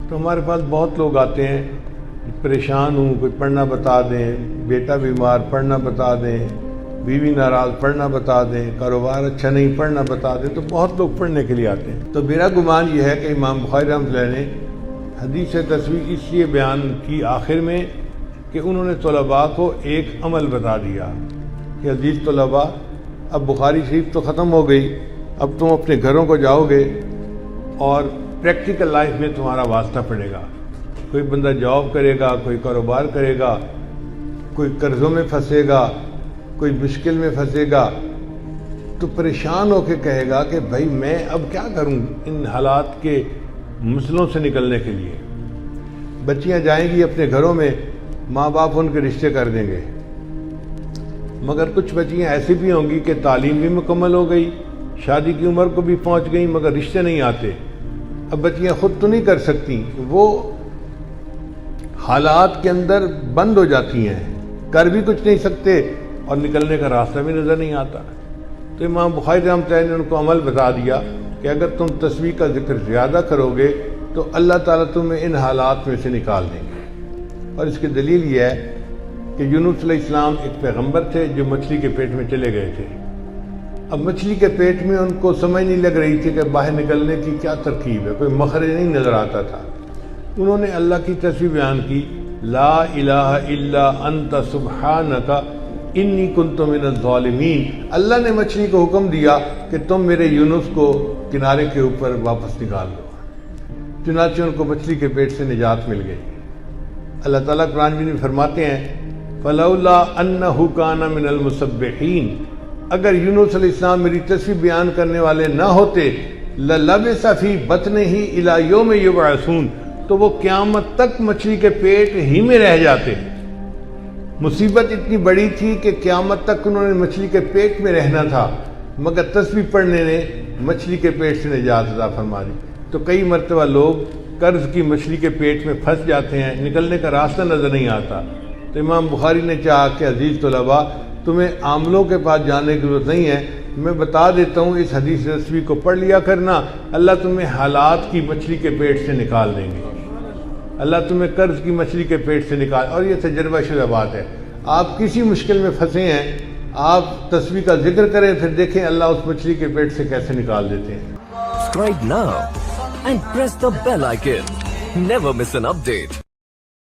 تو ہمارے پاس بہت لوگ آتے ہیں، پریشان ہوں، کوئی پڑھنا بتا دیں، بیٹا بیمار پڑھنا بتا دیں، بیوی ناراض پڑھنا بتا دیں، کاروبار اچھا نہیں پڑھنا بتا دیں، تو بہت لوگ پڑھنے کے لیے آتے ہیں۔ تو میرا گمان یہ ہے کہ امام بخاری رحمۃ اللہ نے حدیث تصویر اس لیے بیان کی آخر میں کہ انہوں نے طلباء کو ایک عمل بتا دیا کہ عزیز طلباء، اب بخاری شریف تو ختم ہو گئی، اب تم اپنے گھروں کو جاؤ گے اور پریکٹیکل لائف میں تمہارا واسطہ پڑے گا۔ کوئی بندہ جاب کرے گا، کوئی کاروبار کرے گا، کوئی قرضوں میں پھنسے گا، کوئی مشکل میں پھنسے گا، تو پریشان ہو کے کہے گا کہ بھائی میں اب کیا کروں ان حالات کے مسئلوں سے نکلنے کے لیے۔ بچیاں جائیں گی اپنے گھروں میں، ماں باپ ان کے رشتے کر دیں گے، مگر کچھ بچیاں ایسی بھی ہوں گی کہ تعلیم بھی مکمل ہو گئی، شادی کی عمر کو بھی پہنچ گئی، مگر رشتے نہیں آتے۔ اب بچیاں خود تو نہیں کر سکتی، وہ حالات کے اندر بند ہو جاتی ہیں، کر بھی کچھ نہیں سکتے اور نکلنے کا راستہ بھی نظر نہیں آتا۔ تو امام بخاری رحمۃ اللہ نے ان کو عمل بتا دیا کہ اگر تم تسبیح کا ذکر زیادہ کرو گے تو اللہ تعالیٰ تمہیں ان حالات میں سے نکال دیں گے۔ اور اس کی دلیل یہ ہے کہ یونس علیہ السلام ایک پیغمبر تھے جو مچھلی کے پیٹ میں چلے گئے تھے۔ اب مچھلی کے پیٹ میں ان کو سمجھ نہیں لگ رہی تھی کہ باہر نکلنے کی کیا ترکیب ہے، کوئی مخرج نہیں نظر آتا تھا۔ انہوں نے اللہ کی تسبیح بیان کی، لا الہ الا انت سبحانک انی کنت من الظالمین۔ اللہ نے مچھلی کو حکم دیا کہ تم میرے یونس کو کنارے کے اوپر واپس نکال دو، چنانچہ ان کو مچھلی کے پیٹ سے نجات مل گئی۔ اللہ تعالیٰ قرآن میں فرماتے ہیں فلولا انہ کان من المسبحین، اگر یونس علیہ السلام میری تسبیح بیان کرنے والے نہ ہوتے للبث فی بطنہ الی یوم یبعثون، تو وہ قیامت تک مچھلی کے پیٹ ہی میں رہ جاتے۔ مصیبت اتنی بڑی تھی کہ قیامت تک انہوں نے مچھلی کے پیٹ میں رہنا تھا، مگر تسبیح پڑھنے نے مچھلی کے پیٹ سے نجات عطا فرما دی۔ تو کئی مرتبہ لوگ قرض کی مچھلی کے پیٹ میں پھنس جاتے ہیں، نکلنے کا راستہ نظر نہیں آتا۔ تو امام بخاری نے چاہا کہ عزیز طلباء، تمہیں عاملوں کے پاس جانے کی ضرورت نہیں ہے، میں بتا دیتا ہوں اس حدیث تصویر کو پڑھ لیا کرنا، اللہ تمہیں حالات کی مچھلی کے پیٹ سے نکال دیں گے، اللہ تمہیں قرض کی مچھلی کے پیٹ سے نکال۔ اور یہ تجربہ شدہ بات ہے، آپ کسی مشکل میں پھنسے ہیں، آپ تصویر کا ذکر کریں، پھر دیکھیں اللہ اس مچھلی کے پیٹ سے کیسے نکال دیتے ہیں۔ Subscribe now and press the bell icon. Never miss an update.